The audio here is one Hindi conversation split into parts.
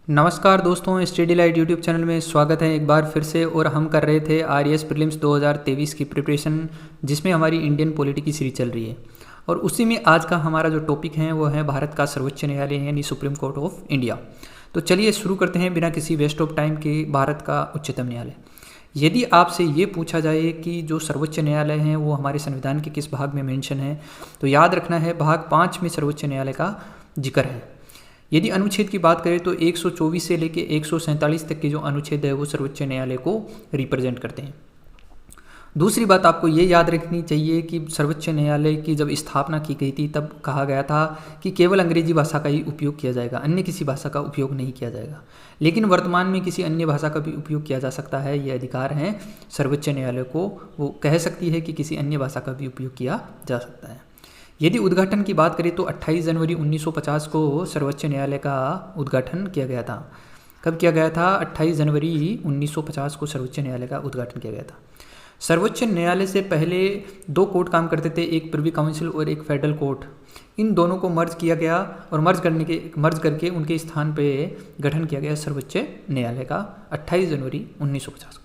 नमस्कार दोस्तों, स्टडी लाइट यूट्यूब चैनल में स्वागत है एक बार फिर से। और हम कर रहे थे आरएएस प्रीलिम्स 2023 की प्रिपरेशन, जिसमें हमारी इंडियन पॉलिटी की सीरीज चल रही है। और उसी में आज का हमारा जो टॉपिक है वो है भारत का सर्वोच्च न्यायालय यानी सुप्रीम कोर्ट ऑफ इंडिया। तो चलिए शुरू करते हैं बिना किसी वेस्ट ऑफ टाइम के। भारत का उच्चतम न्यायालय, यदि आपसे ये पूछा जाए कि जो सर्वोच्च न्यायालय है वो हमारे संविधान के किस भाग में मेंशन है, तो याद रखना है भाग 5 में सर्वोच्च न्यायालय का जिक्र है। यदि अनुच्छेद की बात करें तो 124 से लेकर 147 तक के जो अनुच्छेद है वो सर्वोच्च न्यायालय को रिप्रेजेंट करते हैं। दूसरी बात आपको ये याद रखनी चाहिए कि सर्वोच्च न्यायालय की जब स्थापना की गई थी तब कहा गया था कि केवल अंग्रेजी भाषा का ही उपयोग किया जाएगा, अन्य किसी भाषा का उपयोग नहीं किया जाएगा। लेकिन वर्तमान में किसी अन्य भाषा का भी उपयोग किया जा सकता है। ये अधिकार है सर्वोच्च न्यायालय को, वो कह सकती है कि किसी अन्य भाषा का भी उपयोग किया जा सकता है। यदि उद्घाटन की बात करें तो 28 जनवरी 1950 को सर्वोच्च न्यायालय का उद्घाटन किया गया था। कब किया गया था? 28 जनवरी 1950 को सर्वोच्च न्यायालय का उद्घाटन किया गया था। सर्वोच्च न्यायालय से पहले 2 कोर्ट काम करते थे, एक प्रिवी काउंसिल और एक फेडरल कोर्ट। इन दोनों को मर्ज किया गया और मर्ज करके उनके स्थान पे गठन किया गया सर्वोच्च न्यायालय का 28 जनवरी 1950 को।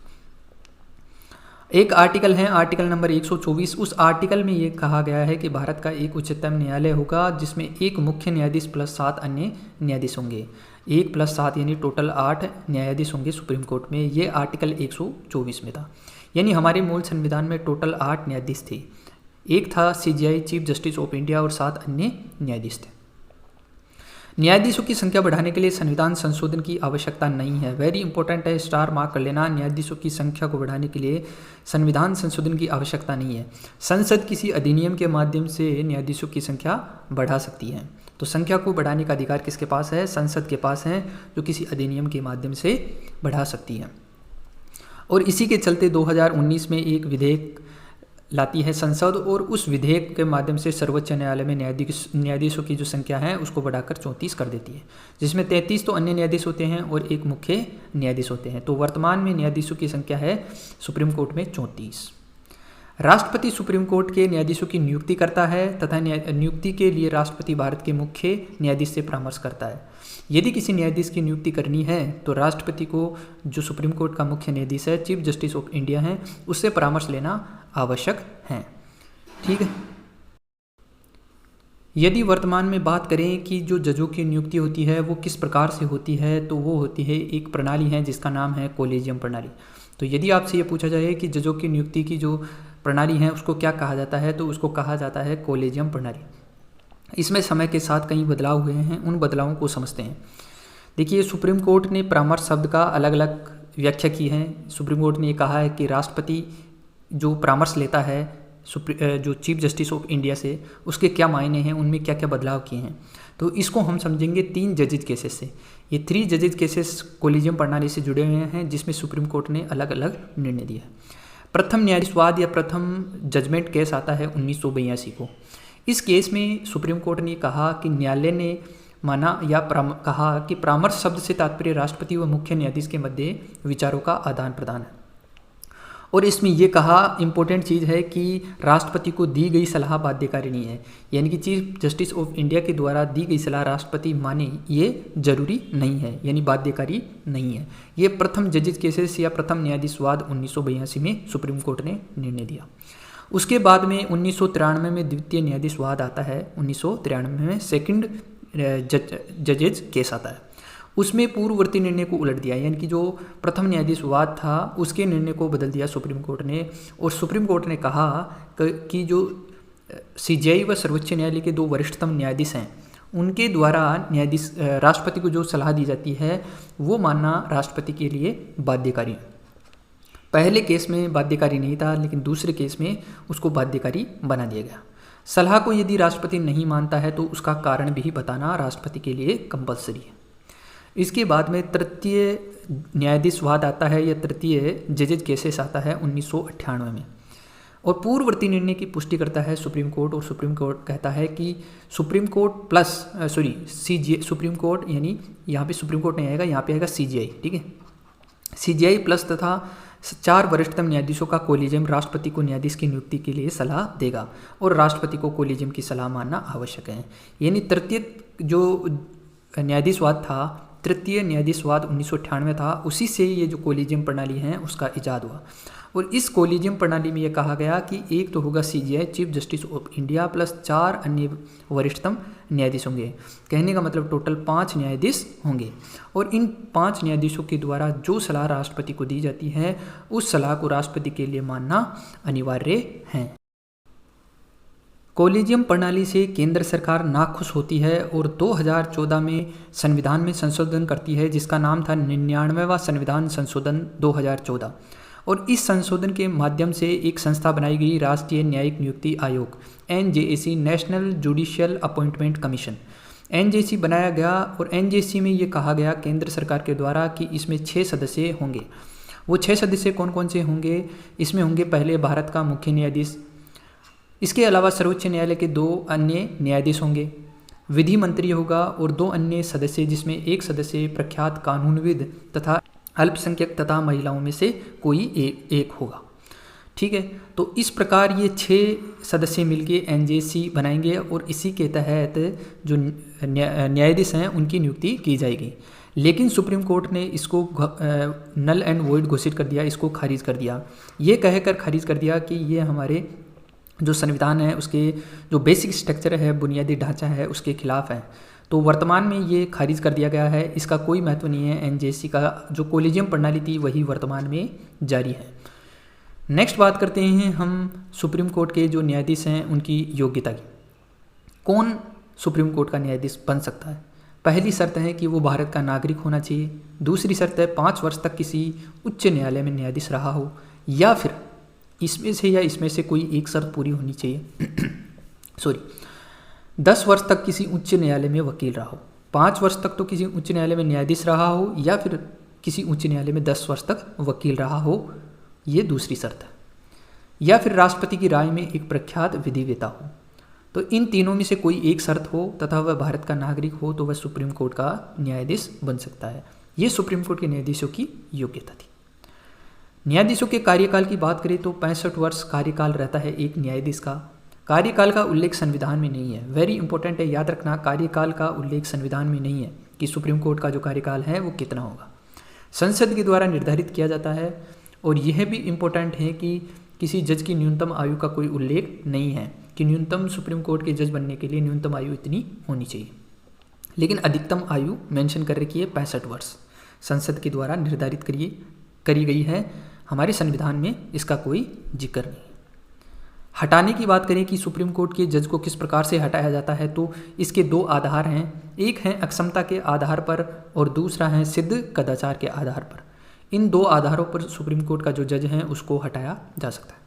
एक आर्टिकल है, आर्टिकल नंबर 124। उस आर्टिकल में ये कहा गया है कि भारत का एक उच्चतम न्यायालय होगा जिसमें एक मुख्य न्यायाधीश प्लस 7 अन्य न्यायाधीश होंगे। 1 + 7 यानी टोटल 8 न्यायाधीश होंगे सुप्रीम कोर्ट में। ये आर्टिकल 124 में था। यानी हमारे मूल संविधान में टोटल 8 न्यायाधीश थे। एक था CJI chief justice of India और 7 अन्य न्यायाधीश थे। न्यायाधीशों की संख्या बढ़ाने के लिए संविधान संशोधन की आवश्यकता नहीं है। वेरी इंपॉर्टेंट है, स्टार मार्क कर लेना। न्यायाधीशों की संख्या को बढ़ाने के लिए संविधान संशोधन की आवश्यकता नहीं है। संसद किसी अधिनियम के माध्यम से न्यायाधीशों की संख्या बढ़ा सकती है। तो संख्या को बढ़ाने का अधिकार किसके पास है? संसद के पास है, जो किसी अधिनियम के माध्यम से बढ़ा सकती है। और इसी के चलते 2019 में एक विधेयक लाती है संसद, और उस विधेयक के माध्यम से सर्वोच्च न्यायालय में न्यायाधीशों की जो संख्या है उसको बढ़ाकर 34 कर देती है, जिसमें 33 तो अन्य न्यायाधीश होते हैं और एक मुख्य न्यायाधीश होते हैं। तो वर्तमान में न्यायाधीशों की संख्या है सुप्रीम कोर्ट में 34। राष्ट्रपति सुप्रीम कोर्ट के न्यायाधीशों की नियुक्ति करता है तथा नियुक्ति के लिए राष्ट्रपति भारत के मुख्य न्यायाधीश से परामर्श करता है। यदि किसी न्यायाधीश की नियुक्ति करनी है तो राष्ट्रपति को, जो सुप्रीम कोर्ट का मुख्य न्यायाधीश है, चीफ जस्टिस ऑफ इंडिया है, उससे परामर्श लेना आवश्यक है। ठीक है। यदि वर्तमान में बात करें कि जो जजों की नियुक्ति होती है वो किस प्रकार से होती है, तो वो होती है एक प्रणाली है जिसका नाम है कोलेजियम प्रणाली। तो यदि आपसे ये पूछा जाए कि जजों की नियुक्ति की जो प्रणाली है उसको क्या कहा जाता है, तो उसको कहा जाता है कोलेजियम प्रणाली। इसमें समय के साथ कई बदलाव हुए हैं, उन बदलावों को समझते हैं। देखिए, सुप्रीम कोर्ट ने परामर्श शब्द का अलग अलग व्याख्या की है। सुप्रीम कोर्ट ने ये कहा है कि राष्ट्रपति जो परामर्श लेता है जो चीफ जस्टिस ऑफ इंडिया से, उसके क्या मायने हैं, उनमें क्या क्या बदलाव किए हैं। तो इसको हम समझेंगे 3 जजेज केसेस से। ये 3 जजेज केसेस कोलिजियम प्रणाली से जुड़े हुए हैं, जिसमें सुप्रीम कोर्ट ने अलग अलग निर्णय दिया है। प्रथम न्यायाधीशवाद या प्रथम जजमेंट केस आता है 1982 को। इस केस में सुप्रीम कोर्ट ने कहा कि न्यायालय ने माना या कहा कि परामर्श शब्द से तात्पर्य राष्ट्रपति व मुख्य न्यायाधीश के मध्य विचारों का आदान प्रदान है। और इसमें यह कहा, इंपॉर्टेंट चीज़ है कि राष्ट्रपति को दी गई सलाह बाध्यकारी नहीं है। यानी कि चीफ जस्टिस ऑफ इंडिया के द्वारा दी गई सलाह राष्ट्रपति माने, ये जरूरी नहीं है, यानी बाध्यकारी नहीं है। ये प्रथम जजेज केसेस या प्रथम न्यायाधीशवाद 1982 में सुप्रीम कोर्ट ने निर्णय दिया। उसके बाद में 1993 में द्वितीय न्यायाधीशवाद आता है। 1993 में सेकंड जजेज केस आता है। उसमें पूर्ववर्ती निर्णय को उलट दिया, यानी कि जो प्रथम न्यायाधीशवाद था उसके निर्णय को बदल दिया सुप्रीम कोर्ट ने। और सुप्रीम कोर्ट ने कहा कि जो CJI व सर्वोच्च न्यायालय के 2 वरिष्ठतम न्यायाधीश हैं, उनके द्वारा न्यायाधीश राष्ट्रपति को जो सलाह दी जाती है वो मानना राष्ट्रपति के लिए बाध्यकारी। पहले केस में बाध्यकारी नहीं था, लेकिन दूसरे केस में उसको बाध्यकारी बना दिया गया। सलाह को यदि राष्ट्रपति नहीं मानता है तो उसका कारण भी बताना राष्ट्रपति के लिए कंपलसरी है। इसके बाद में तृतीय न्यायाधीशवाद आता है या तृतीय जजेज केसेस आता है 1998 में। और पूर्ववर्ती निर्णय की पुष्टि करता है सुप्रीम कोर्ट, और सुप्रीम कोर्ट कहता है कि सुप्रीम कोर्ट यानी यहाँ पे सुप्रीम कोर्ट नहीं आएगा, यहाँ पे आएगा CJI। ठीक है, CJI प्लस तथा 4 वरिष्ठतम न्यायाधीशों का कोलिजियम राष्ट्रपति को न्यायाधीश की नियुक्ति के लिए सलाह देगा, और राष्ट्रपति को कोलिजियम की सलाह मानना आवश्यक है। यानी तृतीय जो न्यायाधीशवाद था तृतीय न्यायाधीशवाद 1998 था, उसी से ये जो कोलिजियम प्रणाली है उसका इजाद हुआ। और इस कोलिजियम प्रणाली में ये कहा गया कि एक तो होगा CJI, chief justice of India, plus 4 अन्य वरिष्ठतम न्यायाधीश होंगे। कहने का मतलब टोटल 5 न्यायाधीश होंगे। और इन 5 न्यायाधीशों के द्वारा जो सलाह राष्ट्रपति को दी जाती है उस सलाह को राष्ट्रपति के लिए मानना अनिवार्य है। कोलिजियम प्रणाली से केंद्र सरकार नाखुश होती है और 2014 में संविधान में संशोधन करती है, जिसका नाम था 99वां संविधान संशोधन 2014। और इस संशोधन के माध्यम से एक संस्था बनाई गई, राष्ट्रीय न्यायिक नियुक्ति आयोग, NJAC, national judicial appointment commission. NJC बनाया गया और NJC में ये कहा गया केंद्र सरकार के द्वारा कि इसमें 6 सदस्य होंगे। वो 6 सदस्य कौन कौन से होंगे? इसमें होंगे पहले भारत का मुख्य न्यायाधीश, इसके अलावा सर्वोच्च न्यायालय के 2 अन्य न्यायाधीश होंगे, विधि मंत्री होगा और 2 अन्य सदस्य, जिसमें एक सदस्य प्रख्यात कानूनविद तथा अल्पसंख्यक तथा महिलाओं में से कोई एक होगा। ठीक है, तो इस प्रकार ये 6 सदस्य मिलके NJC बनाएंगे और इसी के तहत जो न्यायाधीश हैं उनकी नियुक्ति की जाएगी। लेकिन सुप्रीम कोर्ट ने इसको नल एंड वॉइड घोषित कर दिया, इसको खारिज कर दिया। ये कहकर खारिज कर दिया कि ये हमारे जो संविधान है उसके जो बेसिक स्ट्रक्चर है, बुनियादी ढांचा है, उसके खिलाफ है। तो वर्तमान में ये खारिज कर दिया गया है, इसका कोई महत्व नहीं है। NJC का जो कोलिजियम प्रणाली थी वही वर्तमान में जारी है। नेक्स्ट बात करते हैं हम सुप्रीम कोर्ट के जो न्यायाधीश हैं उनकी योग्यता की। कौन सुप्रीम कोर्ट का न्यायाधीश बन सकता है? पहली शर्त है कि वो भारत का नागरिक होना चाहिए। दूसरी शर्त है 5 वर्ष तक किसी उच्च न्यायालय में न्यायाधीश रहा हो, या फिर इसमें से कोई एक शर्त पूरी होनी चाहिए। सॉरी, 10 वर्ष तक किसी उच्च न्यायालय में वकील रहा हो, 5 वर्ष तक तो किसी उच्च न्यायालय में न्यायाधीश रहा हो, या फिर किसी उच्च न्यायालय में 10 वर्ष तक वकील रहा हो, ये दूसरी शर्त है। या फिर राष्ट्रपति की राय में एक प्रख्यात विधिवेता हो। तो इन तीनों में से कोई एक शर्त हो तथा वह भारत का नागरिक हो तो वह सुप्रीम कोर्ट का न्यायाधीश बन सकता है। ये सुप्रीम कोर्ट के न्यायाधीशों की योग्यता थी। न्यायाधीशों के कार्यकाल की बात करें तो 65 वर्ष कार्यकाल रहता है एक न्यायाधीश का। कार्यकाल का उल्लेख संविधान में नहीं है। वेरी इंपॉर्टेंट है, याद रखना, कार्यकाल का उल्लेख संविधान में नहीं है कि सुप्रीम कोर्ट का जो कार्यकाल है वो कितना होगा। संसद के द्वारा निर्धारित किया जाता है। और यह भी इम्पोर्टेंट है कि किसी जज की न्यूनतम आयु का कोई उल्लेख नहीं है कि न्यूनतम सुप्रीम कोर्ट के जज बनने के लिए न्यूनतम आयु इतनी होनी चाहिए, लेकिन अधिकतम आयु मेंशन कर रखी है 65 वर्ष, संसद के द्वारा निर्धारित करी गई है। हमारे संविधान में इसका कोई जिक्र नहीं। हटाने की बात करें कि सुप्रीम कोर्ट के जज को किस प्रकार से हटाया जाता है, तो इसके 2 आधार हैं। एक है अक्षमता के आधार पर और दूसरा है सिद्ध कदाचार के आधार पर। इन 2 आधारों पर सुप्रीम कोर्ट का जो जज है उसको हटाया जा सकता है।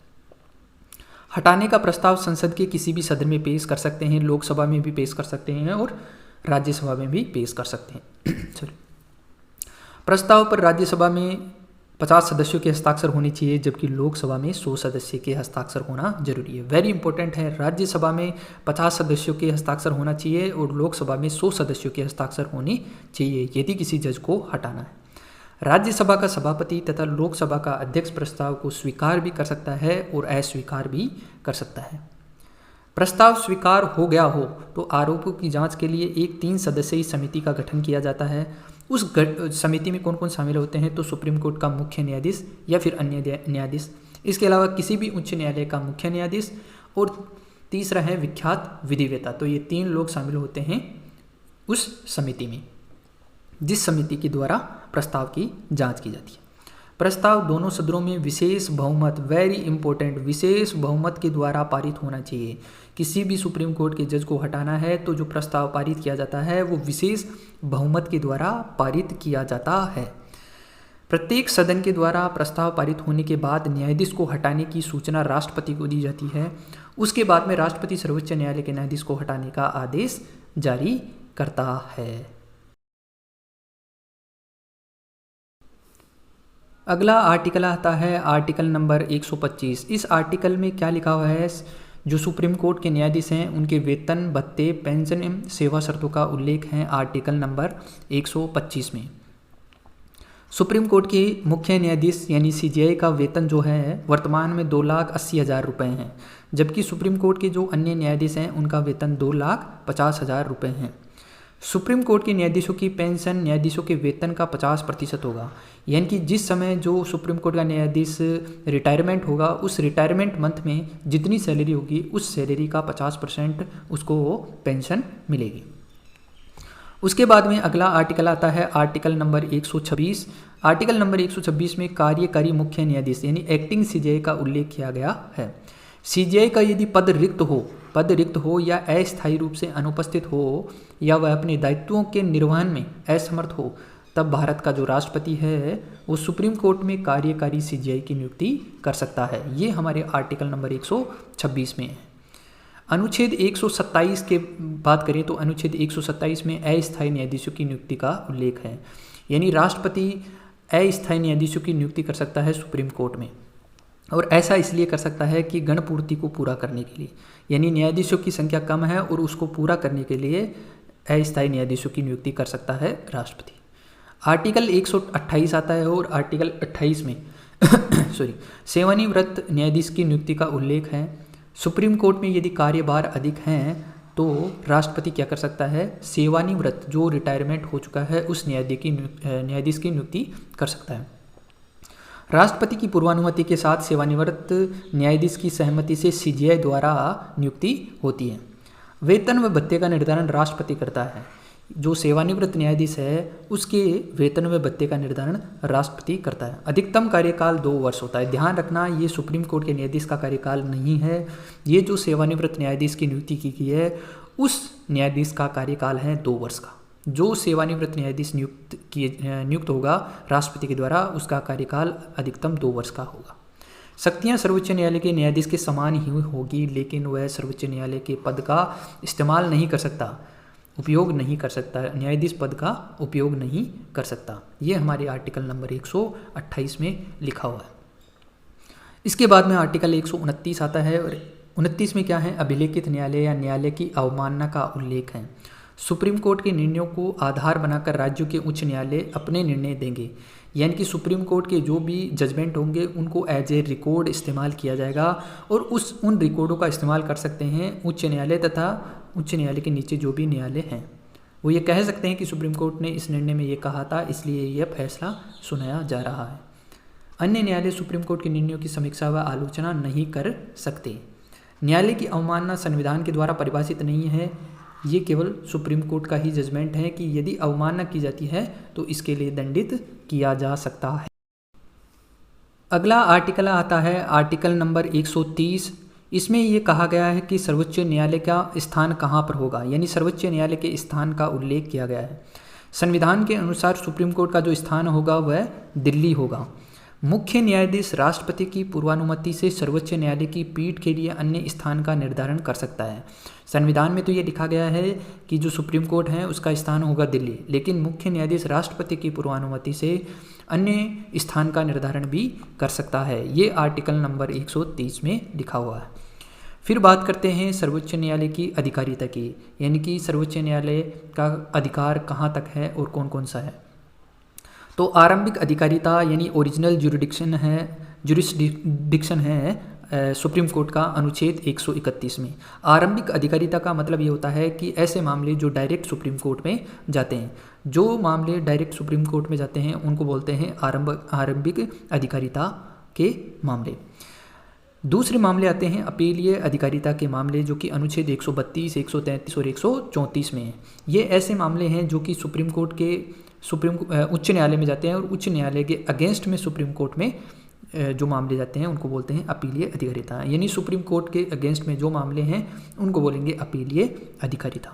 हटाने का प्रस्ताव संसद के किसी भी सदन में पेश कर सकते हैं, लोकसभा में भी पेश कर सकते हैं और राज्यसभा में भी पेश कर सकते हैं। सॉरी, प्रस्ताव पर राज्यसभा में 50 सदस्यों के हस्ताक्षर होने चाहिए, जबकि लोकसभा में 100 सदस्य के हस्ताक्षर होना जरूरी है। वेरी इंपॉर्टेंट है, राज्यसभा में 50 सदस्यों के हस्ताक्षर होना चाहिए और लोकसभा में 100 सदस्यों के हस्ताक्षर होने चाहिए यदि किसी जज को हटाना है। राज्यसभा का सभापति तथा लोकसभा का अध्यक्ष प्रस्ताव को स्वीकार भी कर सकता है और अस्वीकार भी कर सकता है। प्रस्ताव स्वीकार हो गया हो तो आरोपों की जांच के लिए एक 3 सदस्यीय समिति का गठन किया जाता है। उस समिति में कौन कौन शामिल होते हैं, तो सुप्रीम कोर्ट का मुख्य न्यायाधीश या फिर अन्य न्यायाधीश, इसके अलावा किसी भी उच्च न्यायालय का मुख्य न्यायाधीश, और तीसरा है विख्यात विधिवेता। तो ये 3 लोग शामिल होते हैं उस समिति में, जिस समिति के द्वारा प्रस्ताव की जांच की जाती है। प्रस्ताव दोनों सदनों में विशेष बहुमत, वेरी इंपॉर्टेंट, विशेष बहुमत के द्वारा पारित होना चाहिए। किसी भी सुप्रीम कोर्ट के जज को हटाना है तो जो प्रस्ताव पारित किया जाता है वो विशेष बहुमत के द्वारा पारित किया जाता है। प्रत्येक सदन के द्वारा प्रस्ताव पारित होने के बाद न्यायाधीश को हटाने की सूचना राष्ट्रपति को दी जाती है। उसके बाद में राष्ट्रपति सर्वोच्च न्यायालय के न्यायाधीश को हटाने का आदेश जारी करता है। अगला आर्टिकल आता है आर्टिकल नंबर 125। इस आर्टिकल में क्या लिखा हुआ है, जो सुप्रीम कोर्ट के न्यायाधीश हैं उनके वेतन, भत्ते, पेंशन एवं सेवा शर्तों का उल्लेख है आर्टिकल नंबर 125 में। सुप्रीम कोर्ट के मुख्य न्यायाधीश यानी CJI का वेतन जो है वर्तमान में 2,80,000 रुपये हैं, जबकि सुप्रीम कोर्ट के जो अन्य न्यायाधीश हैं उनका वेतन 2,50,000 रुपये हैं। सुप्रीम कोर्ट के न्यायाधीशों की पेंशन न्यायाधीशों के वेतन का 50% होगा। यानी कि जिस समय जो सुप्रीम कोर्ट का न्यायाधीश रिटायरमेंट होगा, उस रिटायरमेंट मंथ में जितनी सैलरी होगी उस सैलरी का 50% उसको वो पेंशन मिलेगी। उसके बाद में अगला आर्टिकल आता है आर्टिकल नंबर 126। आर्टिकल नंबर 126 में कार्यकारी मुख्य न्यायाधीश यानी एक्टिंग सीजेआई का उल्लेख किया गया है। सीजेआई का यदि पद रिक्त हो या अस्थायी रूप से अनुपस्थित हो या वह अपने दायित्वों के निर्वहन में असमर्थ हो, तब भारत का जो राष्ट्रपति है वो सुप्रीम कोर्ट में कार्यकारी सीजेआई की नियुक्ति कर सकता है। ये हमारे आर्टिकल नंबर 126 में है। अनुच्छेद 127 के बात करें तो अनुच्छेद 127 में अस्थायी न्यायाधीशों की नियुक्ति का उल्लेख है। यानी राष्ट्रपति अस्थायी न्यायाधीशों की नियुक्ति कर सकता है सुप्रीम कोर्ट में, और ऐसा इसलिए कर सकता है कि गणपूर्ति को पूरा करने के लिए, यानी न्यायाधीशों की संख्या कम है और उसको पूरा करने के लिए अस्थायी न्यायाधीशों की नियुक्ति कर सकता है राष्ट्रपति। आर्टिकल 128 आता है और आर्टिकल 28 में सेवानिवृत्त न्यायाधीश की नियुक्ति का उल्लेख है। सुप्रीम कोर्ट में यदि कार्यभार अधिक हैं तो राष्ट्रपति क्या कर सकता है, सेवानिवृत्त जो रिटायरमेंट हो चुका है उस न्यायाधीश की नियुक्ति कर सकता है। राष्ट्रपति की पूर्वानुमति के साथ सेवानिवृत्त न्यायाधीश की सहमति से सीजेआई द्वारा नियुक्ति होती है। वेतन व भत्ते का निर्धारण राष्ट्रपति करता है। जो सेवानिवृत्त न्यायाधीश है उसके वेतन व भत्ते का निर्धारण राष्ट्रपति करता है। अधिकतम कार्यकाल 2 वर्ष होता है। ध्यान रखना, ये सुप्रीम कोर्ट के न्यायाधीश का कार्यकाल नहीं है। ये जो सेवानिवृत्त न्यायाधीश की नियुक्ति की गई है उस न्यायाधीश का कार्यकाल है 2 वर्ष का। जो सेवानिवृत्त न्यायाधीश नियुक्त होगा राष्ट्रपति के द्वारा, उसका कार्यकाल अधिकतम 2 वर्ष का होगा। शक्तियां सर्वोच्च न्यायालय के न्यायाधीश के समान ही होगी, लेकिन वह सर्वोच्च न्यायालय के पद का इस्तेमाल नहीं कर सकता, उपयोग नहीं कर सकता, न्यायाधीश पद का उपयोग नहीं कर सकता। ये हमारे आर्टिकल नंबर 128 में लिखा हुआ है। इसके बाद में आर्टिकल 129 आता है और 29 में क्या है, अभिलेखित न्यायालय या न्यायालय की अवमानना का उल्लेख है। सुप्रीम कोर्ट के निर्णयों को आधार बनाकर राज्यों के उच्च न्यायालय अपने निर्णय देंगे। यानी कि सुप्रीम कोर्ट के जो भी जजमेंट होंगे उनको एज ए रिकॉर्ड इस्तेमाल किया जाएगा और उन रिकॉर्डों का इस्तेमाल कर सकते हैं उच्च न्यायालय तथा उच्च न्यायालय के नीचे जो भी न्यायालय हैं। वो ये कह सकते हैं कि सुप्रीम कोर्ट ने इस निर्णय में ये कहा था, इसलिए यह फैसला सुनाया जा रहा है। अन्य न्यायालय सुप्रीम कोर्ट के निर्णयों की समीक्षा व आलोचना नहीं कर सकते। न्यायालय की अवमानना संविधान के द्वारा परिभाषित नहीं है। ये केवल सुप्रीम कोर्ट का ही जजमेंट है कि यदि अवमानना की जाती है तो इसके लिए दंडित किया जा सकता है। अगला आर्टिकल आता है आर्टिकल नंबर 130। इसमें ये कहा गया है कि सर्वोच्च न्यायालय का स्थान कहाँ पर होगा, यानी सर्वोच्च न्यायालय के स्थान का उल्लेख किया गया है। संविधान के अनुसार सुप्रीम कोर्ट का जो स्थान होगा वह दिल्ली होगा। मुख्य न्यायाधीश राष्ट्रपति की पूर्वानुमति से सर्वोच्च न्यायालय की पीठ के लिए अन्य स्थान का निर्धारण कर सकता है। संविधान में तो ये लिखा गया है कि जो सुप्रीम कोर्ट है उसका स्थान होगा दिल्ली, लेकिन मुख्य न्यायाधीश राष्ट्रपति की पूर्वानुमति से अन्य स्थान का निर्धारण भी कर सकता है। ये आर्टिकल नंबर 130 में लिखा हुआ है। फिर बात करते हैं सर्वोच्च न्यायालय की अधिकारिता की, यानी कि सर्वोच्च न्यायालय का अधिकार कहाँ तक है और कौन कौन सा है। तो आरंभिक अधिकारिता यानी ओरिजिनल जुरिस्डिक्शन है सुप्रीम कोर्ट का अनुच्छेद 131 में। आरंभिक अधिकारिता का मतलब ये होता है कि ऐसे मामले जो डायरेक्ट सुप्रीम कोर्ट में जाते हैं, जो मामले डायरेक्ट सुप्रीम कोर्ट में जाते हैं उनको बोलते हैं आरंभिक अधिकारिता के मामले। दूसरे मामले आते हैं अपीलीय अधिकारिता के मामले, जो कि अनुच्छेद 132, 133 और 134 में हैं। ये ऐसे मामले हैं जो कि उच्च न्यायालय में जाते हैं और उच्च न्यायालय के अगेंस्ट में सुप्रीम कोर्ट में जो मामले जाते हैं उनको बोलते हैं अपीलीय अधिकारिता। यानी सुप्रीम कोर्ट के अगेंस्ट में जो मामले हैं उनको बोलेंगे अपीलीय अधिकारिता।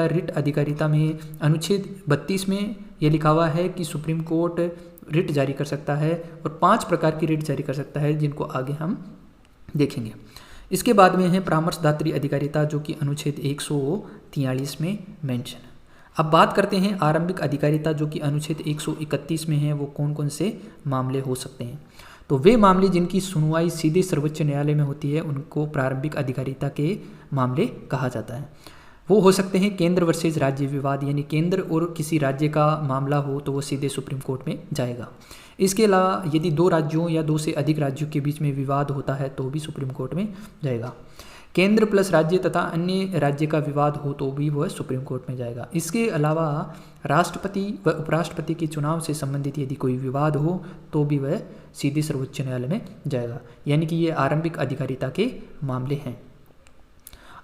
रिट अधिकारिता में अनुच्छेद 32 में ये लिखा हुआ है कि सुप्रीम कोर्ट रिट जारी कर सकता है और 5 प्रकार की रिट जारी कर सकता है, जिनको आगे हम देखेंगे। इसके बाद में है परामर्शदात्री अधिकारिता, जो कि अनुच्छेद 143 में मेंशन है। अब बात करते हैं आरंभिक अधिकारिता, जो कि अनुच्छेद 131 में है। वो कौन कौन से मामले हो सकते हैं, तो वे मामले जिनकी सुनवाई सीधे सर्वोच्च न्यायालय में होती है उनको प्रारंभिक अधिकारिता के मामले कहा जाता है। वो हो सकते हैं केंद्र वर्सेज राज्य विवाद, यानी केंद्र और किसी राज्य का मामला हो तो वो सीधे सुप्रीम कोर्ट में जाएगा। इसके अलावा यदि 2 राज्यों या 2 से अधिक राज्यों के बीच में विवाद होता है तो भी सुप्रीम कोर्ट में जाएगा। केंद्र प्लस राज्य तथा अन्य राज्य का विवाद हो तो भी वह सुप्रीम कोर्ट में जाएगा। इसके अलावा राष्ट्रपति व उपराष्ट्रपति के चुनाव से संबंधित यदि कोई विवाद हो तो भी वह सीधे सर्वोच्च न्यायालय में जाएगा। यानी कि ये आरंभिक अधिकारिता के मामले हैं।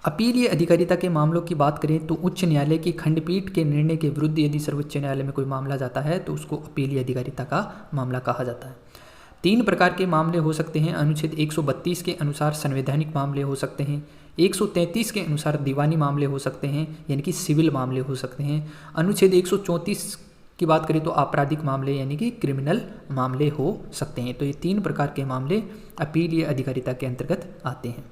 अपीलीय अधिकारिता के मामलों की बात करें तो उच्च न्यायालय की खंडपीठ के निर्णय के विरुद्ध यदि सर्वोच्च न्यायालय में कोई मामला जाता है तो उसको अपीलीय अधिकारिता का मामला कहा जाता है। 3 प्रकार के मामले हो सकते हैं। अनुच्छेद 132 के अनुसार संवैधानिक मामले हो सकते हैं, 133 के अनुसार दीवानी मामले हो सकते हैं यानी कि सिविल मामले हो सकते हैं, अनुच्छेद 134 की बात करें तो आपराधिक मामले यानी कि क्रिमिनल मामले हो सकते हैं। तो ये 3 प्रकार के मामले अपीलीय अधिकारिता के अंतर्गत आते हैं।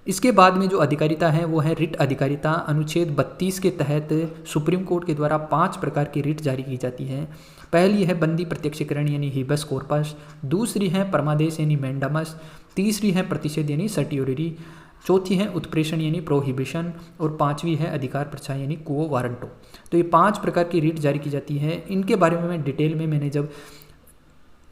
इसके बाद में जो अधिकारिता है वो है रिट अधिकारिता। अनुच्छेद 32 के तहत सुप्रीम कोर्ट के द्वारा 5 प्रकार की रिट जारी की जाती है। पहली है बंदी प्रत्यक्षीकरण यानी हिबस कॉर्पस, दूसरी है परमादेश यानी मैंडामस, तीसरी है प्रतिषेध यानी सर्टियोरी, चौथी है उत्प्रेषण यानी प्रोहिबिशन और 5वीं है अधिकार प्रच्छा यानी क्वो वारंटो। तो ये 5 प्रकार की रिट जारी की जाती है। इनके बारे में मैं डिटेल में मैंने जब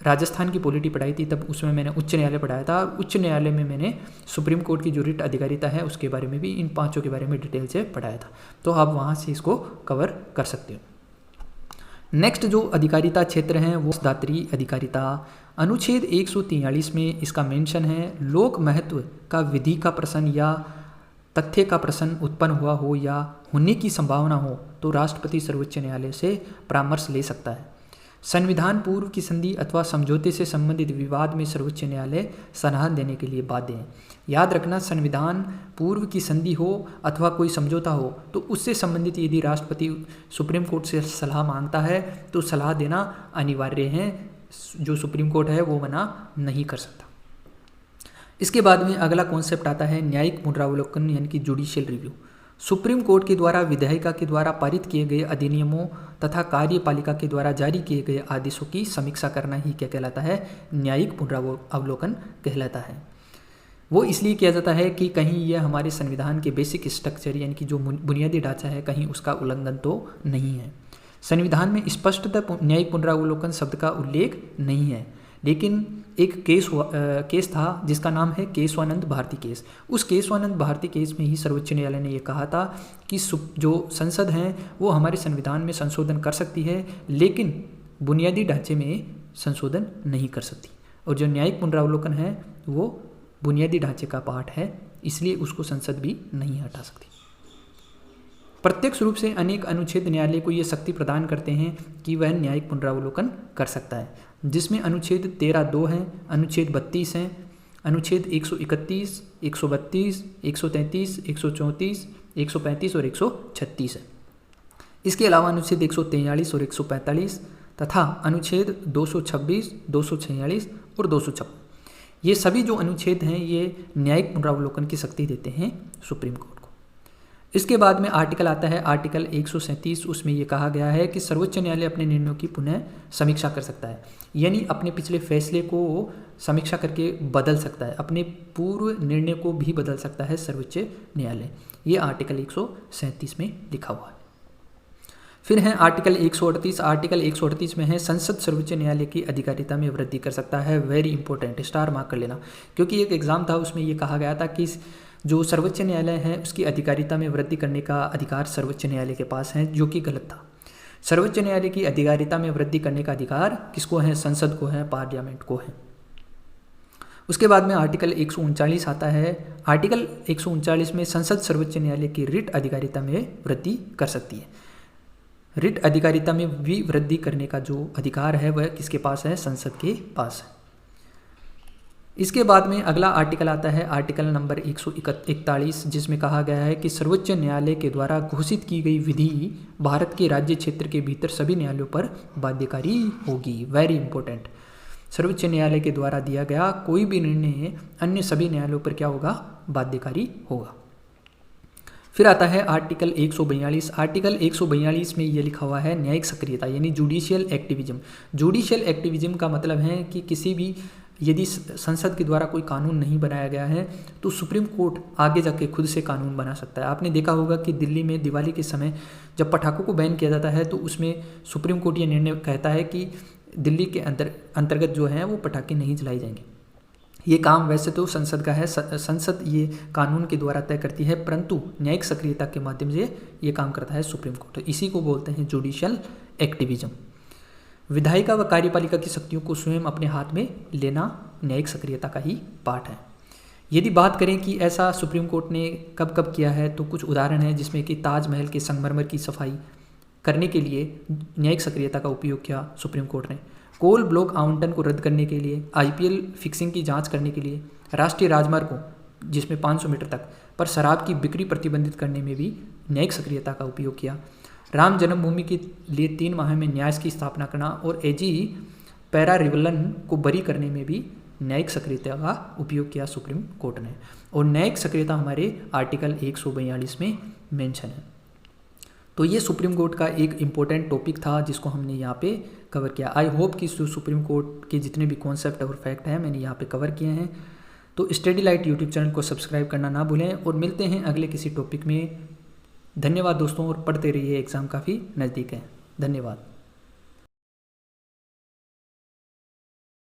राजस्थान की पॉलिटी पढ़ाई थी तब उसमें मैंने उच्च न्यायालय पढ़ाया था। उच्च न्यायालय में मैंने सुप्रीम कोर्ट की जो रिट अधिकारिता है उसके बारे में भी इन 5 के बारे में डिटेल से पढ़ाया था, तो आप वहाँ से इसको कवर कर सकते हो। नेक्स्ट जो अधिकारिता क्षेत्र हैं वो दात्री अधिकारिता। अनुच्छेद 143 में इसका मेंशन है, लोक महत्व का विधि का प्रश्न या तथ्य का प्रश्न उत्पन्न हुआ हो या होने की संभावना हो तो राष्ट्रपति सर्वोच्च न्यायालय से परामर्श ले सकता है। संविधान पूर्व की संधि अथवा समझौते से संबंधित विवाद में सर्वोच्च न्यायालय सलाह देने के लिए बाध्य है। याद रखना, संविधान पूर्व की संधि हो अथवा कोई समझौता हो तो उससे संबंधित यदि राष्ट्रपति सुप्रीम कोर्ट से सलाह मांगता है तो सलाह देना अनिवार्य है, जो सुप्रीम कोर्ट है वो मना नहीं कर सकता। इसके बाद में अगला कॉन्सेप्ट आता है न्यायिक पुनरावलोकन यानी कि जुडिशियल रिव्यू। सुप्रीम कोर्ट के द्वारा विधायिका के द्वारा पारित किए गए अधिनियमों तथा कार्यपालिका के द्वारा जारी किए गए आदेशों की समीक्षा करना ही क्या कहलाता है, न्यायिक पुनरावलोकन कहलाता है। वो इसलिए किया जाता है कि कहीं यह हमारे संविधान के बेसिक स्ट्रक्चर यानी कि जो बुनियादी ढांचा है कहीं उसका उल्लंघन तो नहीं है। संविधान में स्पष्टतः न्यायिक पुनरावलोकन शब्द का उल्लेख नहीं है, लेकिन एक केस था जिसका नाम है केशवानंद भारती केस। उस केशवानंद भारती केस में ही सर्वोच्च न्यायालय ने यह कहा था कि जो संसद है वो हमारे संविधान में संशोधन कर सकती है लेकिन बुनियादी ढांचे में संशोधन नहीं कर सकती, और जो न्यायिक पुनरावलोकन है वो बुनियादी ढांचे का पार्ट है, इसलिए उसको संसद भी नहीं हटा सकती। प्रत्यक्ष रूप से अनेक अनुच्छेद न्यायालय को ये शक्ति प्रदान करते हैं कि वह न्यायिक पुनरावलोकन कर सकता है, जिसमें अनुच्छेद 13(2) है, अनुच्छेद 32 है, अनुच्छेद 131, 132, 133, 134, 135 और 136 है। इसके अलावा अनुच्छेद 143 और 145 तथा अनुच्छेद 226, 246 और 256, ये सभी जो अनुच्छेद हैं ये न्यायिक पुनरावलोकन की शक्ति देते हैं सुप्रीम कोर्ट को। इसके बाद में आर्टिकल आता है आर्टिकल 137। उसमें ये कहा गया है कि सर्वोच्च न्यायालय अपने निर्णयों की पुनः समीक्षा कर सकता है, यानी अपने पिछले फैसले को समीक्षा करके बदल सकता है, अपने पूर्व निर्णय को भी बदल सकता है सर्वोच्च न्यायालय। ये आर्टिकल 137 में लिखा हुआ है। फिर है आर्टिकल 138। आर्टिकल 138 में है संसद सर्वोच्च न्यायालय की अधिकारिता में वृद्धि कर सकता है। वेरी इंपॉर्टेंट, स्टार मार्क कर लेना, क्योंकि एक एग्जाम था उसमें ये कहा गया था कि जो सर्वोच्च न्यायालय है उसकी अधिकारिता में वृद्धि करने का अधिकार सर्वोच्च न्यायालय के पास है, जो कि गलत था। सर्वोच्च न्यायालय की अधिकारिता में वृद्धि करने का अधिकार किसको है, संसद को है, पार्लियामेंट को है। उसके बाद में आर्टिकल 139 आता है। आर्टिकल 139 में संसद सर्वोच्च न्यायालय की रिट अधिकारिता में वृद्धि कर सकती है। रिट अधिकारिता में भी वृद्धि करने का जो अधिकार है वह किसके पास है, संसद के पास है। इसके बाद में अगला आर्टिकल आता है आर्टिकल नंबर 141, जिसमें कहा गया है कि सर्वोच्च न्यायालय के द्वारा घोषित की गई विधि भारत के राज्य क्षेत्र के भीतर सभी न्यायालयों पर बाध्यकारी होगी। वेरी इंपॉर्टेंट, सर्वोच्च न्यायालय के द्वारा दिया गया कोई भी निर्णय अन्य सभी न्यायालयों पर क्या होगा, बाध्यकारी होगा। फिर आता है आर्टिकल 142। आर्टिकल 142 में ये लिखा हुआ है न्यायिक सक्रियता यानी जुडिशियल एक्टिविज्म। जुडिशियल एक्टिविज्म का मतलब है कि किसी भी यदि संसद के द्वारा कोई कानून नहीं बनाया गया है तो सुप्रीम कोर्ट आगे जाके खुद से कानून बना सकता है। आपने देखा होगा कि दिल्ली में दिवाली के समय जब पटाखों को बैन किया जाता है तो उसमें सुप्रीम कोर्ट ये निर्णय कहता है कि दिल्ली के अंतर्गत जो है वो पटाखे नहीं जलाए जाएंगे। ये काम वैसे तो संसद का है, संसद ये कानून के द्वारा तय करती है, परंतु न्यायिक सक्रियता के माध्यम से ये काम करता है सुप्रीम कोर्ट। तो इसी को बोलते हैं जुडिशियल एक्टिविज्म। विधायिका व कार्यपालिका की शक्तियों को स्वयं अपने हाथ में लेना न्यायिक सक्रियता का ही पार्ट है। यदि बात करें कि ऐसा सुप्रीम कोर्ट ने कब कब किया है, तो कुछ उदाहरण हैं जिसमें कि ताजमहल के संगमरमर की सफाई करने के लिए न्यायिक सक्रियता का उपयोग किया सुप्रीम कोर्ट ने, कोल ब्लॉक आवंटन को रद्द करने के लिए, IPL फिक्सिंग की जांच करने के लिए, राष्ट्रीय राजमार्गों जिसमें 500 मीटर तक पर शराब की बिक्री प्रतिबंधित करने में भी न्यायिक सक्रियता का उपयोग किया, राम जन्मभूमि के लिए 3 माह में न्यास की स्थापना करना और AG पैरारिवलन को बरी करने में भी न्यायिक सक्रियता का उपयोग किया सुप्रीम कोर्ट ने। और न्यायिक सक्रियता हमारे आर्टिकल 142 में मेंशन है। तो ये सुप्रीम कोर्ट का एक इम्पोर्टेंट टॉपिक था जिसको हमने यहाँ पे कवर किया। आई होप कि सुप्रीम कोर्ट के जितने भी कॉन्सेप्ट और फैक्ट हैं मैंने यहाँ पे कवर किए हैं। तो स्टडी लाइट यूट्यूब चैनल को सब्सक्राइब करना ना भूलें और मिलते हैं अगले किसी टॉपिक में। धन्यवाद दोस्तों, और पढ़ते रहिए, एग्ज़ाम काफ़ी नज़दीक है। धन्यवाद।